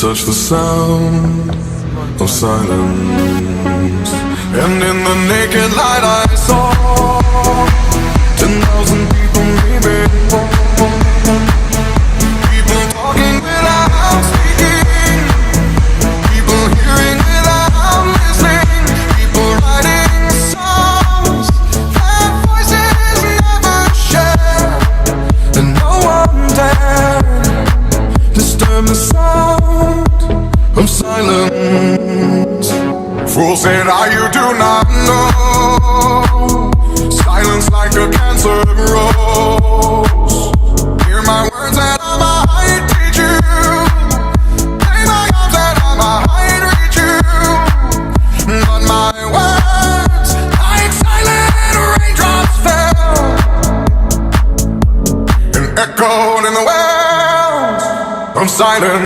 touch the sound of silence, and in the naked light I saw 10,000 people maybe. People talking without speaking, people hearing without listening, people writing songs that voices never share, and no one dared disturb the sound of silence. Fool said, you do not know. Silence like a cancer grows. Hear my words and I might teach you. Play my arms and I might reach you. But my words, like silent raindrops, fell and echoed in the wells of silence.